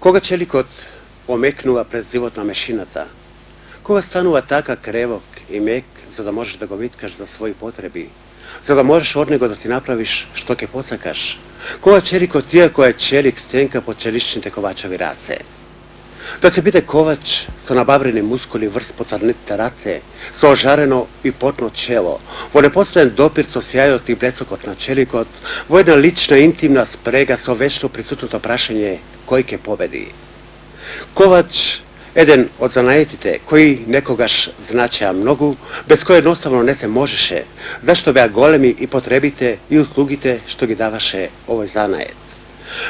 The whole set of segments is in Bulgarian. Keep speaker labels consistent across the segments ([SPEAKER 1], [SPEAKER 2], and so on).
[SPEAKER 1] Кога челикот омекнува пред живот на мешината, кога станува така кревок и мек за да можеш да го виткаш за своји потреби, за да можеш од него да си направиш што ќе посакаш, кога челикот иако е челик стенка под челичните ковачови раце. Да се биде ковач со набаврени мускули врз позадните раце, со ожарено и потно чело, во непосреден допир со сјајот и блесокот на челикот, во една лична интимна спрега со вечно присутното прашање кој ќе победи. Ковач, еден од занаетите кои некогаш значеа многу, без кој едноставно не се можеше, зашто беа големи и потребите и услугите што ги даваше овој занает.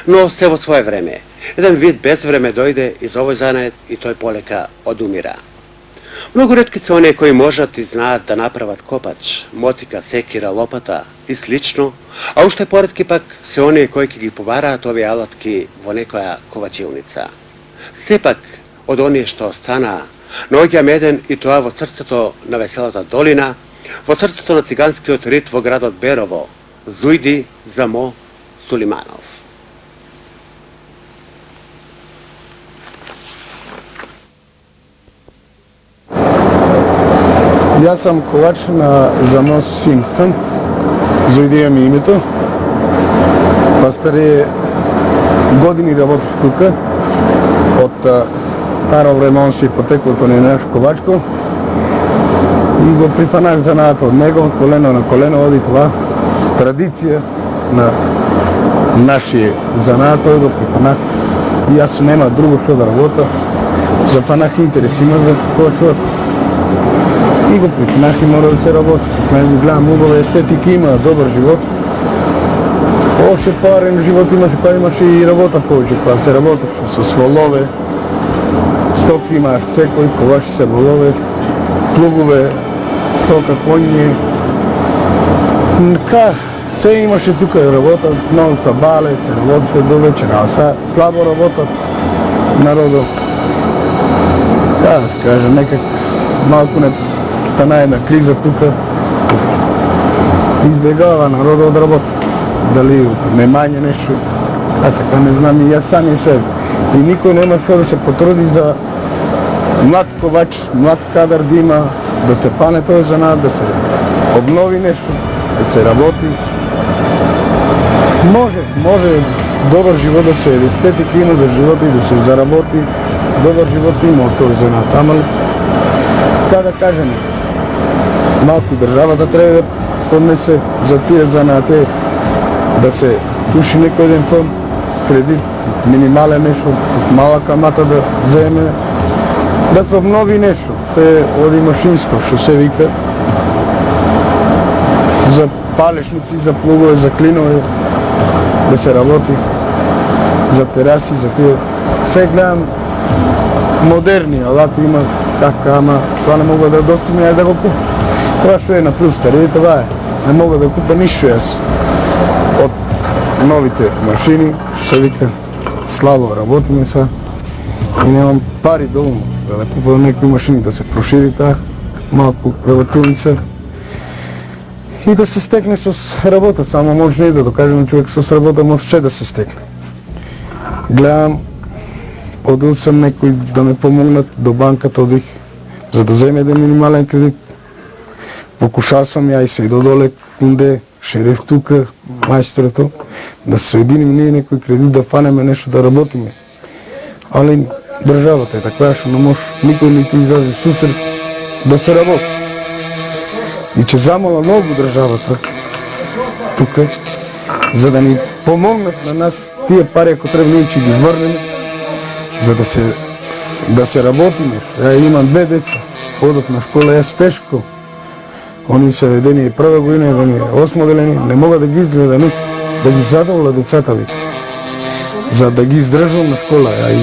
[SPEAKER 1] Но се во свое време, еден вид безвреме дојде из овој занает и тој полека одумира. Многу ретки се оние кои можат и знаат да направат копач, мотика, секира, лопата и слично, а уште поретки пак се оние кои ќе ги побараат овие алатки во некоја ковачилница. Сепак, од оние што останаа, наоѓам еден и тоа во срцето на веселата долина, во срцето на циганскиот рит во градот Берово, Зујди Замо Сулиманов.
[SPEAKER 2] Јас сам ковач на Замо Симпсон, Зујдија ми името. Пастаре години работив тука, од старо време он си потеклото на наш ковачко и го прифанах занаат од него, од колено на колено, оди това с традиција на нашиот занаат, тој го прифанах и јас нема друго што да работа, зафанах интерес има за ковачот и го прифанах и мора да се работи с него, гледам убава естетика, има добар живот. Още парен живот имаше, па имаше и работа повеќе, па се работеше со волове, стоки имаш секој, ковачи се волове, плугове, стока, коњи. Така, се имаше тука работа, многу са бале, се работеше до вечера, а са слабо работат народот. Така да кажа, некак малку не стана една криза тука, избегава народот да работи. Дали немање нешто, а така не знам и јас сами себе. И никој нема што да се потруди за млад ковач, млад кадар да има, да се фане тој занат, да се обнови нешто, да се работи. Може добар живот да се естетика има за живот и да се заработи. Добар живот има од тој занат. Ама така да кажем, малку државата треба да поднесе за тие занати, да се пуши некој еден фонд, кредит, минимален нешто, с мала камата да земе, да се обнови нешто, се оди машинско, што се вика, за палешници, за плугове, за клинове, да се работи, за тераси, за тие. Се гледам модерни алати има така, ама тоа не мога да достигне да го купам. Тоа што е на плюстер, и това е. Не мога да купам ништо јас. Од новите машини, се вика, слабо работиме са и немам пари доволно за да купам некои машини, да се прошири таа малку работилница и да се стекне со работа, само може не да докажем човек со работа може да се стекне. Гледам, одил сам некој да ме помогнат до банката, одих за да земе еден минимален кредит. Покушал сам ја и се додоле кунде, шериф тука, мајсторето, да се соединим ние некој кредит, да фанеме нешто, да работиме. Али државата е таква што не може никој не ти излезе сусрет да се работи. И че замола многу државата тука, за да ни помогнат на нас тие пари, ако треба ние ќе ги врнеме, за да се работиме. Имам две деца, одат на школа, јас пешко. Они се ведени и прва година, ведени осмоделени, не мога да ги изгледа никак, да ги задоволя децата ви, за да ги издржам на школа. А и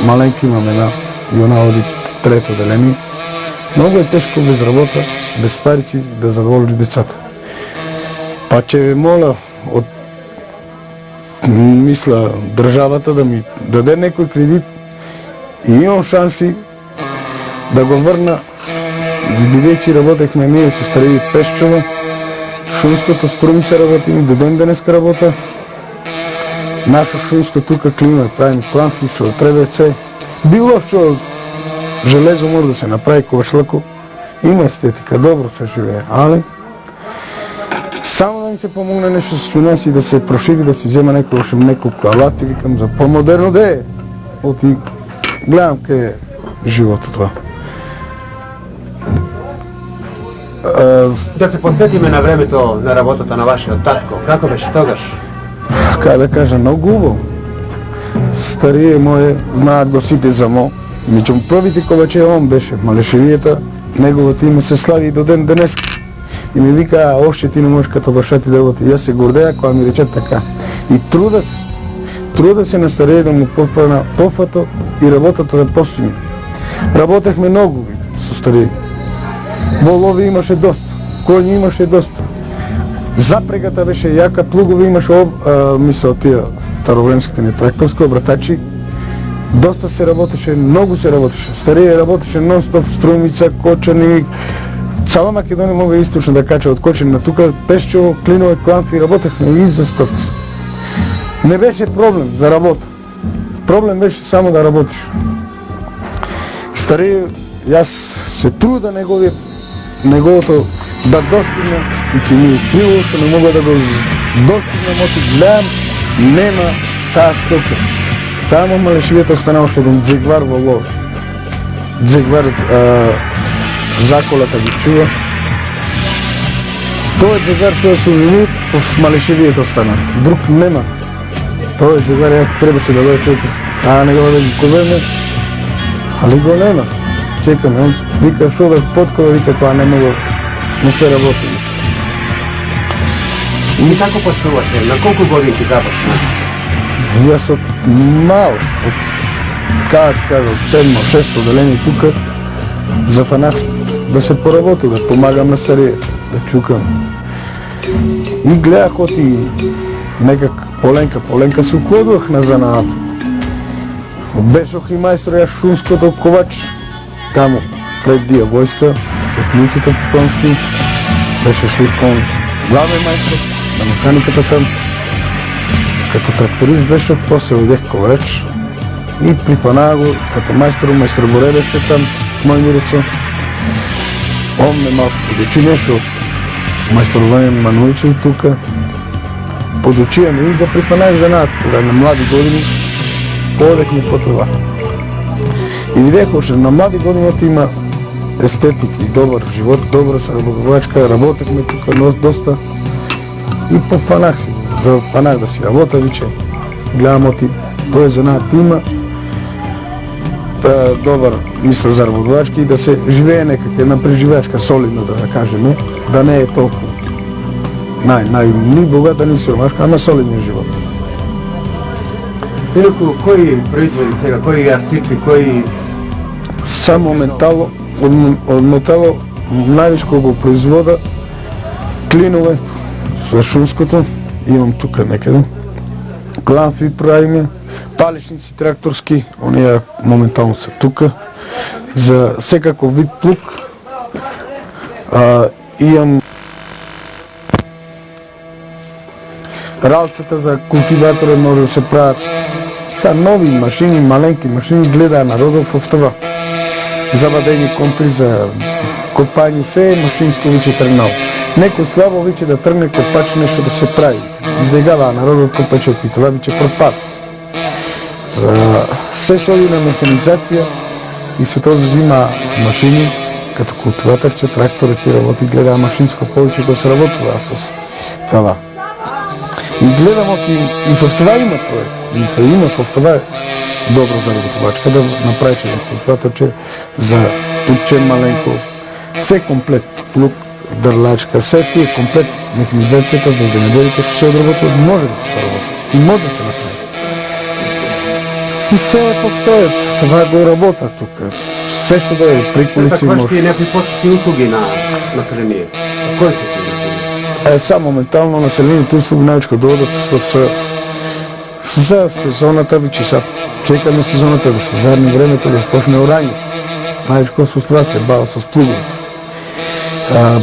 [SPEAKER 2] маленки имам една, и она оди трето деление. Многу е тешко без работа, без парици да задоволиш децата. Па че ви моля од мисла државата да ми даде некој кредит и имам шанси да го врна, бидејќи работехме ние со Стареви Пешчова, шумското Струми се работи, до ден денеска работа Нашо шумско тука клима, правим кламфи, што треба се. Било што железо може да се направи ковачлако, има естетика, добро се живее, али само да ми се помогне нешто со финанси да се прошири, да си взема неколку алати, викам за по-модерно да е. Оти гледам кај е животот това.
[SPEAKER 1] Да се подсетиме на времето на работата на вашиот татко. Како беше тогаш?
[SPEAKER 2] Кај да кажа, многу убаво. Старие моje знаат го сите за мо. Меѓу првите коваче он беше Малешевијата, неговото име се слави и до ден денес. И ми вика, още ти не можеш като баща ти да работи. И аз се гордея, кога ми рече така. И труда се на старие да му попфана пофато и работата да постигне. Работехме много со старие. Волови имаше доста, коњи имаше доста. Запрегата беше јака, плугови имаше, мисля, тия старовремските ни тракторски обратачи. Доста се работеше, много се работеше. Старие работеше нон-стоп, Струмица, Кочани, цяла Македония мога източно да кача от Кочани на тука, Пешчево, Клинове, Кламфи, работехме и за стопци. Не беше проблем за работа. Проблем беше само да работиш. Старие, аз се труда неговото да достигна и че ми е криво, че не мога да го достигнам, оти гледам, нема таа стока. Само Малешевијата останало што еден дзегвар во лов. Дзегвар заколата ги чува. Тој дзегвар, тој се умили, в Малешевијата остана. Друг нема. Тој дзегвар ја требаше да бъде човек. Негова да ги ковеме, али го нема. Чекаме, он вика шо да подкова, вика кога не мога, не се работи.
[SPEAKER 1] И како почнуваше? На колку годинки започна?
[SPEAKER 2] Јас од мал, од 7-6 оделение тука, зафанах да се поработи, да помагам на старие, да чукам. И гледах оти некак поленка се уклодувах на занаато. Бешох и мајстор ја шумското ковач, таму пред Дија војска, с клучите конски, беше шли кон главен мајстор на механиката там. Като тракторист беше, после одех ковач и припанаа го като мајстор Боре беше там в Мојмирица. Он ме малко подучи нешто, мајсторување ме научил тука. Подучија ме и го припанаах занаат, кога на млади години одехме по това. И видех още на млади години има естетик и добър живот, добра сработвачка, работехме тука доста и попанах си. Запанах да си работа, виче гледам оти, тој занаат има добар, мисля, за работвачки и да се живее некак една преживеачка, солидно да кажеме, да не е толкова ни богата, ни сиромашка, ама солидниот живот.
[SPEAKER 1] Инаку, кои производи сега, кои артикли, кои...
[SPEAKER 2] Само метало, од метало највиш кој го производа, клинове за шумското, имам тука некаде, кламфи правиме, палечници тракторски, оние моментално се тука, за секаков вид плуг, имам ралцата за култиватора, може да се правят са нови машини, маленки машини, гледа народов в това. Завадени компри за копање, се машинско виче тргнало. Некој слабо виче да тргне копач нешто да се прави. Избегава народот копачот и това виче пропад. За се што оди на механизација и светот има машини, като култиваторче, тракторот и работи, гледа машинско повеќе го се работува с това. И гледам и в това има проект. И се има в това добро за работувачка да направиш едно култиваторче за тупче маленко. Се комплет, плуг, дърлачка, се тие комплет механизацијата за земеделите што се одработува, може да се работи. И може да се направи. И се е повторят, това го работа тука. Се што да е приколици може.
[SPEAKER 1] Каква ще е някакви почетни услуги на храние? Кои са ти услуги?
[SPEAKER 2] Само моментално населението услуги највечко доводат за сезоната, вече сега чекаме сезоната да се задни времето, да почне орanje. Највечко с това се бава с плугови.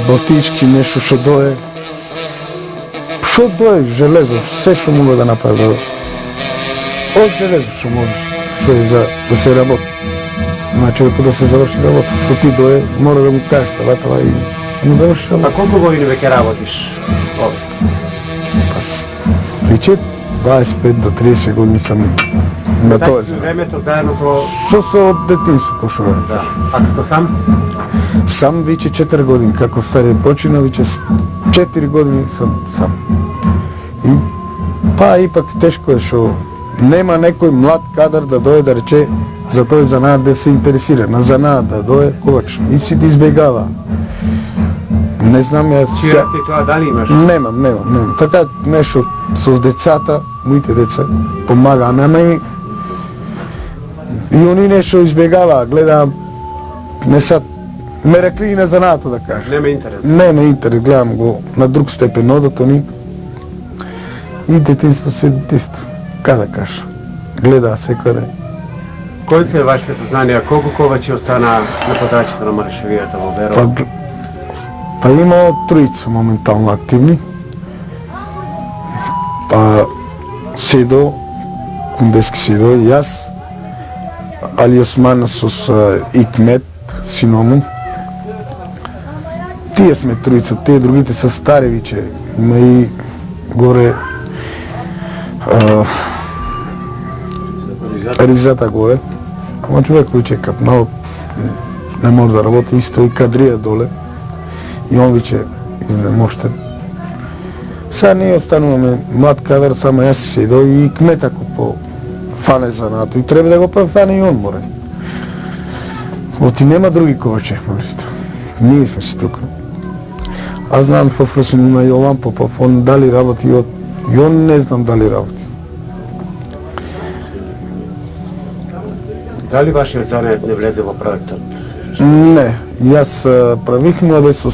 [SPEAKER 2] Балтички, нешто што дое. Што дое железо, се што мога да направи. От железо што можеш, што е за да се работи. Значи да се заврши работа. Што ти дое, мора да му кажеш това и му заврши работа.
[SPEAKER 1] А колко години веќе работиш овде?
[SPEAKER 2] Вече 25 до 30 години съм на този земја.
[SPEAKER 1] Времето заедно со...
[SPEAKER 2] Што се од детинството што бе?
[SPEAKER 1] Да. А како сам?
[SPEAKER 2] Сам вече 4 години, како стари почина, вече 4 години съм сам. И па ипак тешко е што нема некој млад кадар да дое да рече за тој занаат да се интересира, на занаат да дое ковачно. И си да избегава. Не знам јас...
[SPEAKER 1] Чира си тоа дали имаш?
[SPEAKER 2] Немам. Така нешто со децата, моите деца, помага, нема и они нешто избегава, гледам, не са, ме рекли и на занаато да кажа.
[SPEAKER 1] Нема интерес?
[SPEAKER 2] Нема интерес, гледам го на друг степен, одат они и детинство се детинство, кај да кажа, гледа секаде.
[SPEAKER 1] Кои се вашите сознанија, колку ковачи остана на подрачјето на Марешевијата во Берово?
[SPEAKER 2] Па има троица моментално активни. Па Седо, Кундески Седо и јас, Али Осман со Икмет, синому. Тие сме троица, тие другите са стари виче. Има и горе Ризата горе. Ама човек виче капнал, не може да работи, исто и кадрија доле. И он виче изнемоштен. Сега ние остануваме млад кадар, само јас си Седо и Кмет ако по фане занато и треба да го фане и он море. Оти нема други ковачи, молите. Ние сме си тука. Аз знам во Фрусин има Јован Попов, он дали работи и он не знам дали работи.
[SPEAKER 1] Дали вашиот занет не влезе во проектот?
[SPEAKER 2] Не, јас правих младе со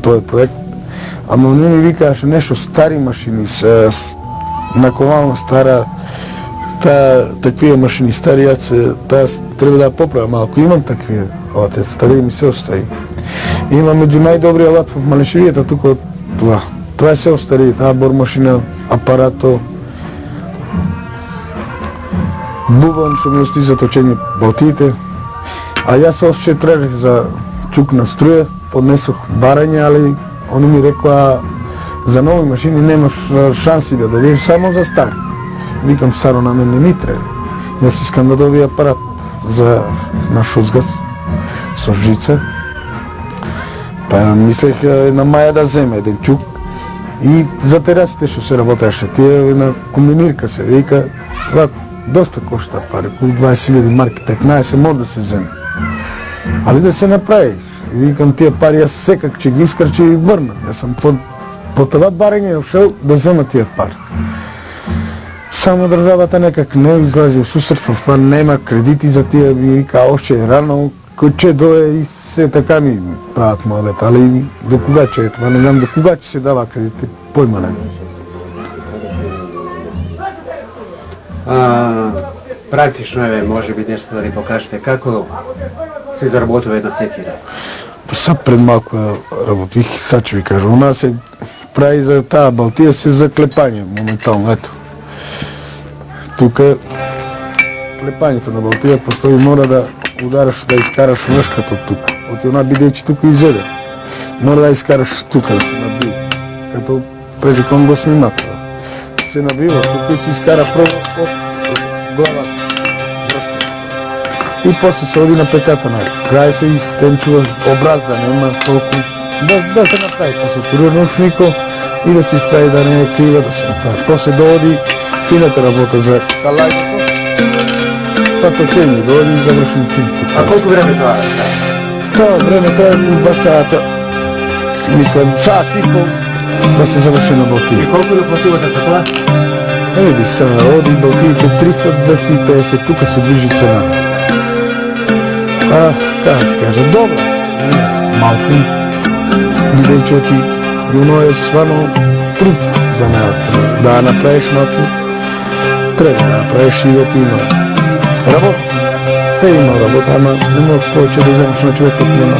[SPEAKER 2] тој проект, ама не ми викаше нешто стари машини, наковална стара, таквие машини стари, јас треба да ја поправам малку, имам таквие, те стари ми се остави. Има меѓу најдобри алат во Малешевијата тука од това. Това се остари, таа бормашина, апарато, бубон што ми ости за точење балтиите. А јас овче тражих за чук на струја, поднесох барање, али они ми рекоа за нови машини немаш шанси да дадеш само за стар. Викам старо на мен не ми треба. Јас искам да доби апарат за на шузгас со жица. Па мислех на Маја да земе еден чук и за терасите што се работеше тие на комбинирка се вика, това доста кошта пари, околу 20.000 марки, 15 може да се земе. Али да се направи. И викам тия пари, јас секак ќе ги искрчи и врна. Јас сам по това барање ушел да зема тия пари. Само државата некак не излази у сусрет во това, нема кредити за тия, ми вика, още е рано, кој ќе дое и се така ми прават младета, али до кога ќе е това, не знам до кога ќе се дава кредити, појма не.
[SPEAKER 1] Практично е, може би нешто да ни покажете, како се заработува една секира?
[SPEAKER 2] Са пред малко работих, сега ќе ви кажа, у нас се прави за таа балтија се за клепање моментално, ето. Тука клепањето на балтија постои, мора да удараш, да искараш вршката од тука. От една бидејќи тука изеде. Мора да искараш тука, да се набива. Като преди кон го снимат. Се набива, тука и се искара прво од глава. И после се оди на петата на крај се изтенчува образ да нема толку да се направи тасатурирано ушнико и да се исправи да не е крива да се направи. После дооди фината работа за калајното, па точени дооди и завршен фин.
[SPEAKER 1] А колку време тоа е?
[SPEAKER 2] Тоа време тоа е 2 сата, мислам, сат и пол да се заврши на Балтија.
[SPEAKER 1] И колку наплатувате за тоа?
[SPEAKER 2] Види се, оди Балтиите 300-250, тука се движи цената. Како ти кажа, добро, малко, бидејќи ти оно е свано труд да направиш малко, треба да направиш и оти има работа. Се има работа, ама не можеш повече да вземеш на човек кој нема.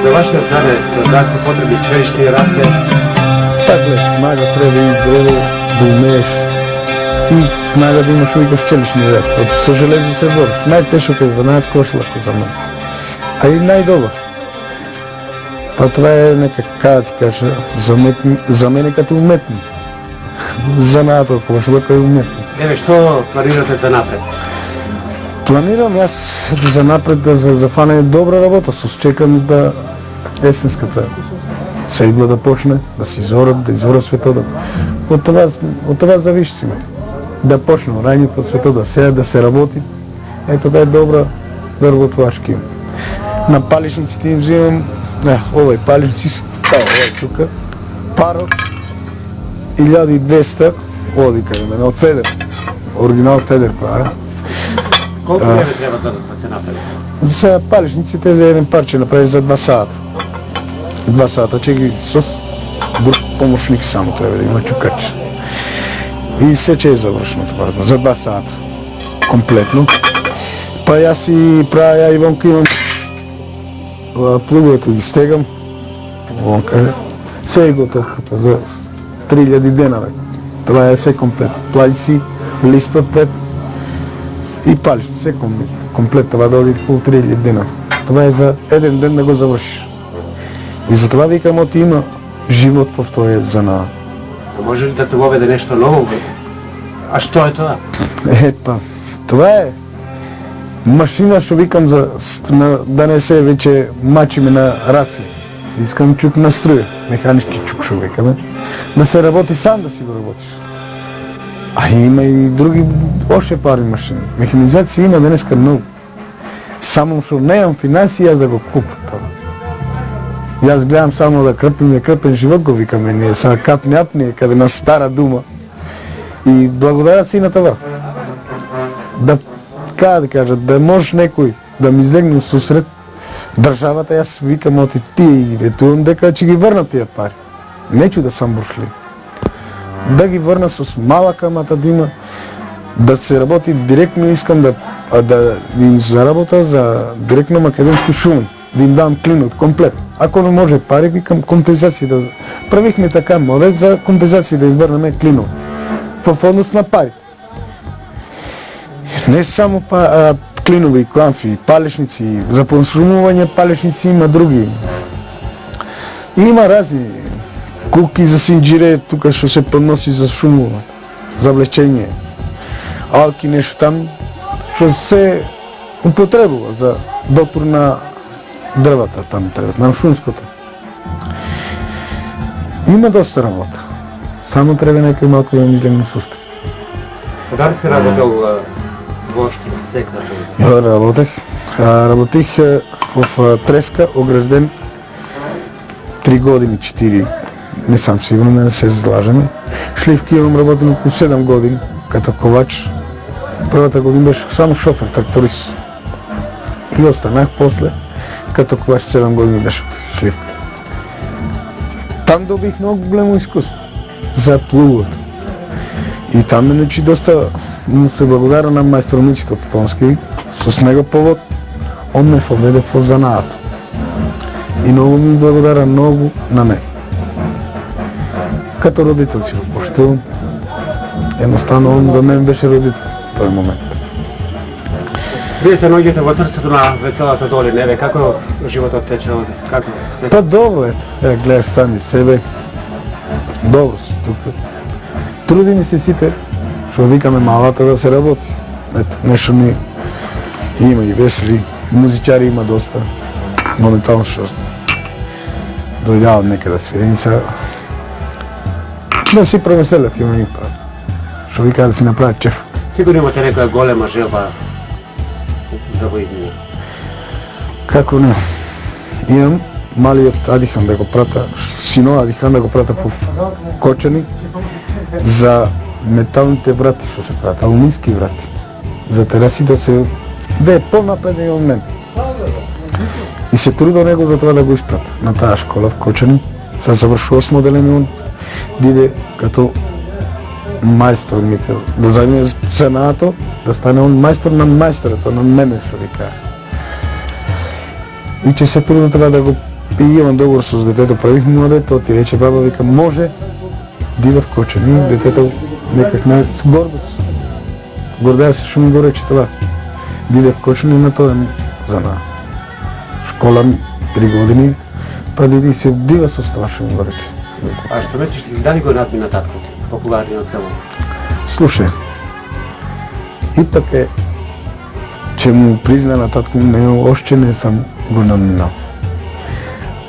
[SPEAKER 1] За вашиот занет, дакle потреби черешни раце?
[SPEAKER 2] Так ле, снага треба и добро да умееш ти знае да имаш викаш челични ред. С железо се бориш. Най-тежкото е занаят кошлако за мен. А и най-добър. Па това е нека да ти кажа, за мен е като уметни. Занаят от кошлако е уметни.
[SPEAKER 1] Еве, што планирате за напред?
[SPEAKER 2] Планирам аз за напред да зафане добра работа. Чекам да есенската седла да почне, да се изорат, да изорат света. От това зависи си ме. Да почне райни по света, да сеят, да се работи. Ето да е добра дървотлашки. На паличниците им взимам, овай паличници, тук, паро, 1200, оди къде, от Федер, оригинал Федер правя.
[SPEAKER 1] Колко време трябва за да се направи?
[SPEAKER 2] За паличниците за един парче направиш за 2 сата. 2 сата, че ги с друг помощник само трябва да има чукач. И сече е завършено това, за 2 сата. Комплетно. Па аз си правя Иванка, имам плуговете ги стегам. Вон къде. Все е готовката за 3000 дена. Това е все комплет. Плазици, листва пред и палиш. Все комплет. Това да оди около 3000 дена. Това е за един ден да го завършиш. И затова викам, ти има живот в този занаа.
[SPEAKER 1] Може ли да се въведе нещо ново? А що е това?
[SPEAKER 2] Това е машина, що викам да не се вече мачиме на раци. Искам чук на струя, механически чук, що викаме. Да се работи сам да си го работиш. А има и други още пари машини. Механизация има днеска много. Само що нямам финанси, аз да го купя това. И аз гледам само да кръпен живот го викаме, ние са капни-апни, къде на стара дума. И благодаря си на това. Да кажа, да може некой да ми излегне susret, държавата, аз викам от ти и ретувам дека, че ги върна тия пари. Нечу да съм буршлив. Да ги върна с малък амата да има, да се работи директно, искам да им заработа за директно македонски шумен, да им дам клинот комплет. Ако не може пари, викам компенсации да... Правихме така модел за компенсации да извърнем клинот. В однос на пари. Не само клинови, кламфи, палечници, за подшумуване палечници има други. Има разни куки за синджире, тук ще се подноси за шумуване, за влечение. Алки нещо там, ще се употребува за доктор на дървата, там трябва, на шумското. Има доста работа. Само трябва някой малко да ми излегне в уста.
[SPEAKER 1] Кога ли си работил въобще сектор?
[SPEAKER 2] Работих в Треска, огражден 3 години, 4. Не съм сигурен, не се злажаме. Шливки имам работил около 7 години, като ковач. Първата година беше само шофер, тракторист. И останах после, като ковач 7 години беше шливка. Там добих много голямо изкуство за плугото. И там ме научи доста, му се благодаря на майстор Мичето Попонски. С него повод он ме поведе в занаато. И много ми благодаря много на мен. Като родител си го почитувам. Едностранно он за мен беше родител в този момент.
[SPEAKER 1] Вие се наоѓате во срцето на Веселата долина, еве како животот тече овде? Како се...
[SPEAKER 2] Па добро ето, гледаш сами себе. Добро си тук. Труди ми се сите, што викаме малата да се работи. Ето, нещо ми има и весели, музичари има доста. Моментално што дојдават нека да свирени са. Да си провеселят, има и прави. Што вика да си направят чеф.
[SPEAKER 1] Сигурно имате некоја голема желба за воиднина?
[SPEAKER 2] Како не? Имам малиот Адихан да го прата, сино Адихан да го прата по Кочани за металните врати, што се правят, алумински врати. За тераси да е по-напреден од мен. И се трудо него за това да го изпрата на тая школа в Кочани. Сега завършува с моделен он, диде като майстор, да заеме цената, да стане он майстор на майстората, на мене, што ви кажа. И че се трудно това да го имам договор с детето, правих му на дете, ти рече баба, вика, може, дида в Кочани, детето некак на гордост. Гордея се што ми го рече това. Бидев кочен на тоа за на школа 3 години, па диди се дива со това што ми го рече.
[SPEAKER 1] А што мислиш, дали го надмина татко, популарниот село?
[SPEAKER 2] Слушай, ипак че му призна на татко, още не съм го надминал.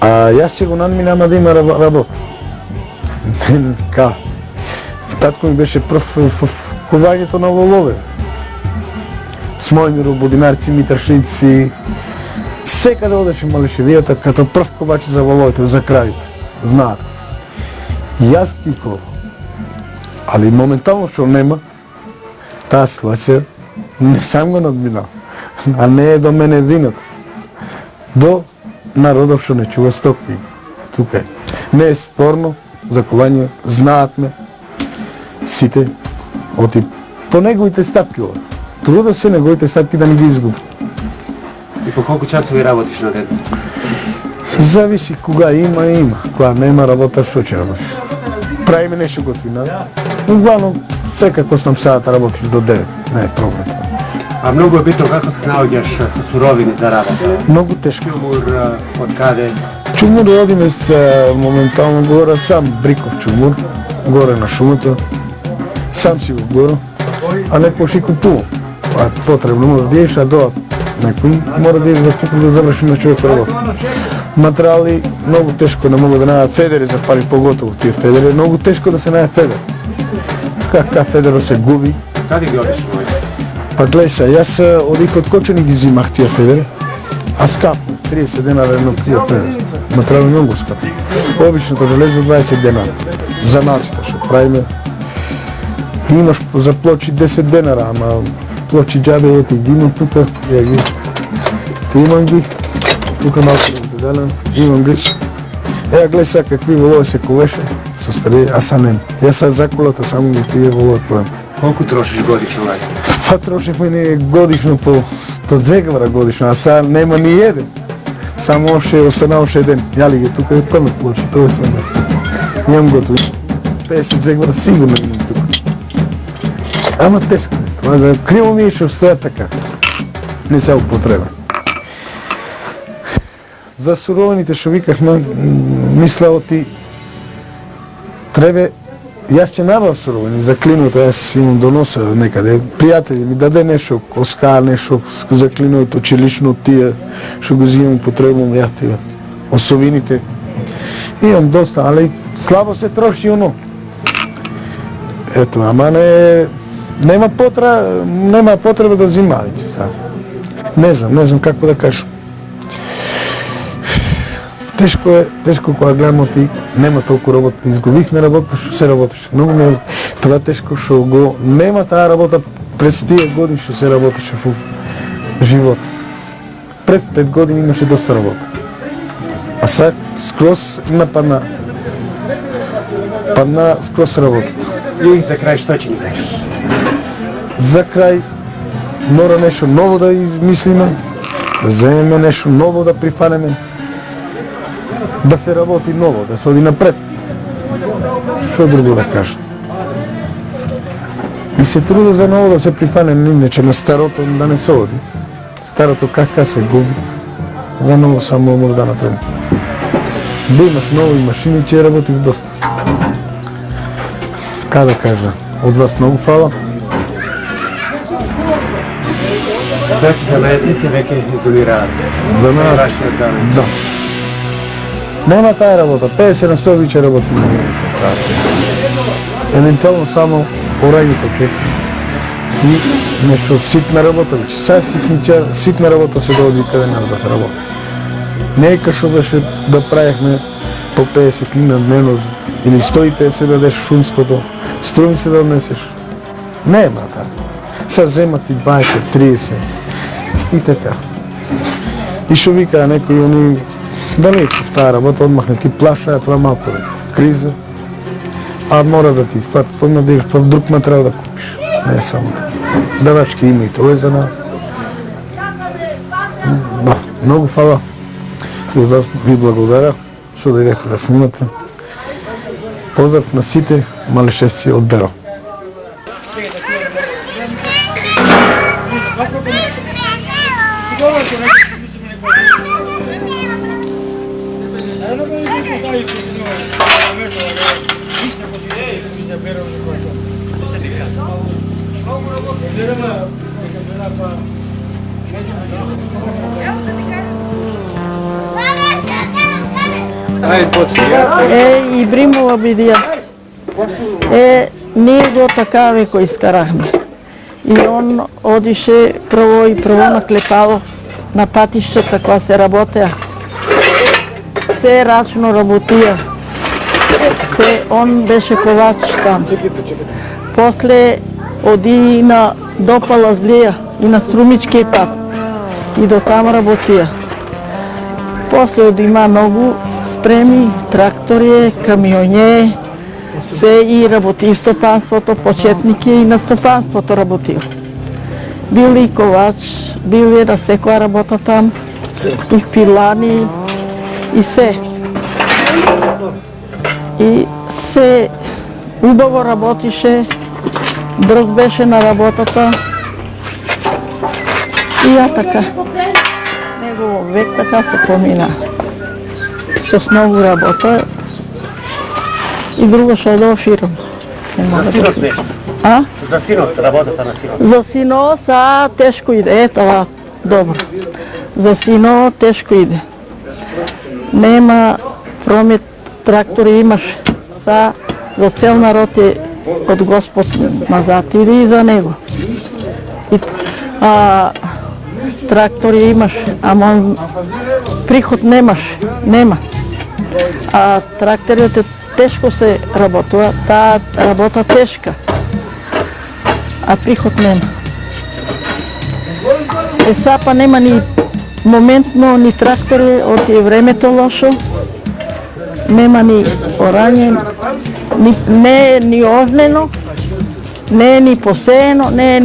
[SPEAKER 2] А јас ќе го надминам да има работа. Татко ми беше прв в ковањето на волове. Смојмиро, Будинарци, Митршици, секаде одеше Малишевијата като прв ковач за воловете, за кравите. Знаат. Јас пикол. Али моментално што нема, таа ситуација не сам го надминал. А не е до мене винот. До народов што не чува стоки. Тука е. Не е спорно, закување, знаат ме. Сите оти по неговите стапки ова. Труда се неговите стапки да не ги изгуби.
[SPEAKER 1] И по колку часови работиш на ден?
[SPEAKER 2] Зависи кога има. Кога нема работа, што ќе работиш? Правиме нешто готвина. Углавном, секако сам саата работиш до 9. Не е проблем.
[SPEAKER 1] А многу е битно како се наоѓаш со суровини за работа?
[SPEAKER 2] Многу тешко.
[SPEAKER 1] Чумур, од каде?
[SPEAKER 2] Чумур родиме се моментално горе сам Бриков чумур, горе на шумата. Сам си го горе, а некој ще купува. А е потребно, може да идеш, а доат некој, мора да идеш да купи да заврши на човек работа. Материали многу тешко, не мога да најдат федери за пари, поготово тие федери, многу тешко да се најде федер. Така федеро се губи.
[SPEAKER 1] Каде ги одиш мој?
[SPEAKER 2] Па гледај се, јас одих од Кочани ги зимах тие федери, а скапно, 30 денара едно тие федери. Материали многу скапни. Обичното железо 20 денара. За начите што правиме. Имаш за плочи 10 денара, ама плочи джабе оти ги имам тука, ја ги. Имам ги, тука малко разделен, имам ги. Гледај сега какви волови се ковеше со стари, а са нема. Јас са за колата само ги тие волови којам.
[SPEAKER 1] Колку трошиш годишно, лај?
[SPEAKER 2] Па трошихме ни годишно по 100 евра годишно, а сега нема ни еден. Само още останаваше еден. Ја ли ги тука е пълна плочи, тоа е само. Нямам готови. 50 евра сигурно имам тука. Ама тешко. Това за криво ми е што стоја така. Не се употреба. За суровините што викахме, мисля оти требе. Јас ќе набав суровини за клиното, јас имам доноса некаде. Пријатели ми даде нешто, оскар нешто за клиното, челично тие што го зимам, потребувам ја тие особините. Имам доста, али слабо се троши оно. Ето, ама нема потреба да зима. Не знам како да кажам. Тешко кога гледам оти, нема толку работа. Изгубихме работа, што се работеше. Многу ми е тоа тешко што го нема таа работа през тие години што се работеше во живот. Пред 5 години имаше доста работа. А сега скроз нападна скроз работата.
[SPEAKER 1] И за крај што ќе ни кажеш?
[SPEAKER 2] За крај мора нешто ново да измислиме, да земеме нешто ново да прифанеме, да се работи ново, да се оди напред. Што друго да кажа? И се труда за ново да се прифане, иначе на старото да не се оди. Старото кака се губи, за ново само може да направим. Да имаш нови машини, че работиш доста. Как да кажа? Од вас многу фала.
[SPEAKER 1] Значи да најдете веќе изолираат.
[SPEAKER 2] За нас, да. Нема таа работа, 50 на 100 виче работи. Евентуално само орагите кек и нешто ситна работа виче. Сега ситна работа се дооди каде нема да се работи. Не е кај што беше да правихме по 50 клина дневно или 150 да дадеш шумското, струми се да однесеш. Нема така. Сега земат и 20, 30 и така. И што вика некои они да не в таа работа, одмах не ти плашаја, тоа малко криза, а мора да ти испратат, одмah да идеш по друг материјал да купиш. Не само давачки има и тоа е за нас. Да, многу фала. И од вас ви благодаря што дојдете да снимате. Поздрав на сите малишевци од Беро.
[SPEAKER 3] И Бримова бидија. Ние го такаве кој искарахме. И он одише прво наклепало на патишчета која се работеа. Се рачно работија. Он беше ковач там. После оди на Допала Злија и на Струмички пат. И до там работија. После оди има многу спреми, трактори, камионе, се и работи в стопанството, почетники и на стопанството работил. Бил и ковач, бил е на секоја работа там, и пилани, и се. И се убаво работише, брз беше на работата. И ја така. Него век така се помина. С многу работа и друго што да фирм.
[SPEAKER 1] За синот нешто.
[SPEAKER 3] А?
[SPEAKER 1] За синот, работата на синот.
[SPEAKER 3] За сино са тешко иде, това добро. За сино тешко иде. Нема промет, трактори имаш. Са за цел народ е од Господ назад иди и за него. Трактори имаш, ама приход немаш, нема. А тракторите тешко се работува, таа работа тешка, а приход нема. Сапа нема ни моментно ни трактори, од е времето лошо, нема ниорање, не е ни ожнено, не е ни посеено, не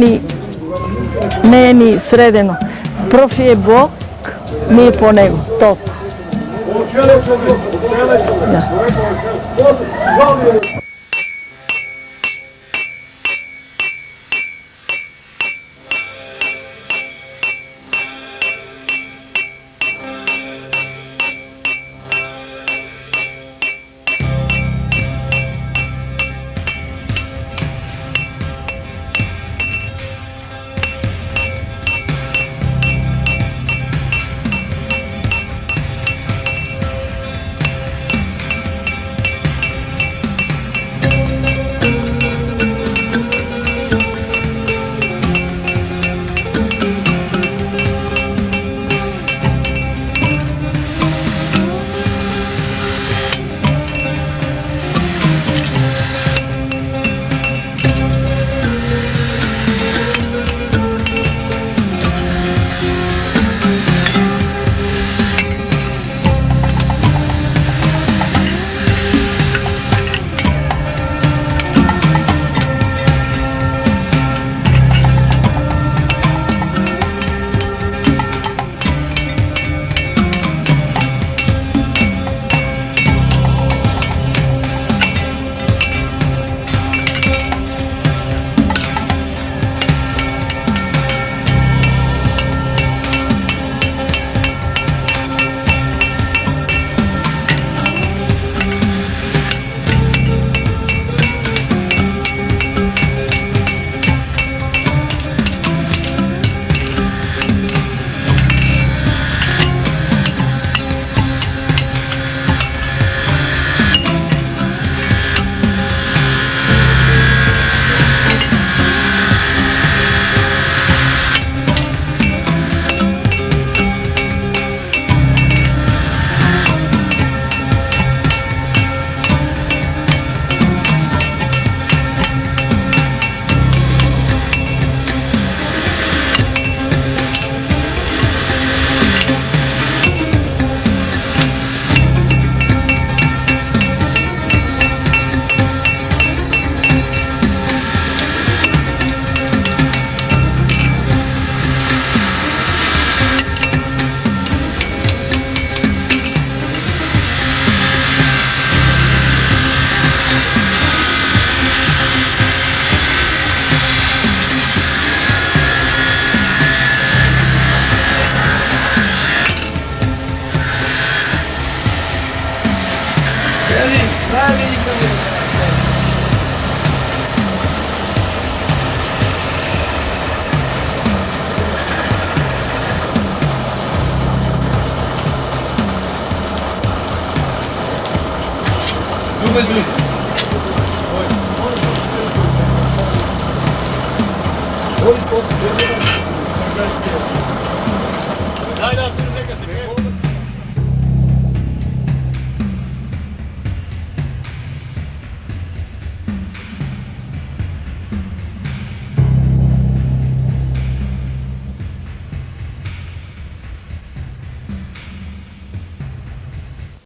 [SPEAKER 3] е ни средено. Профи е Бог, ние по него, толку.
[SPEAKER 4] Nein, nein.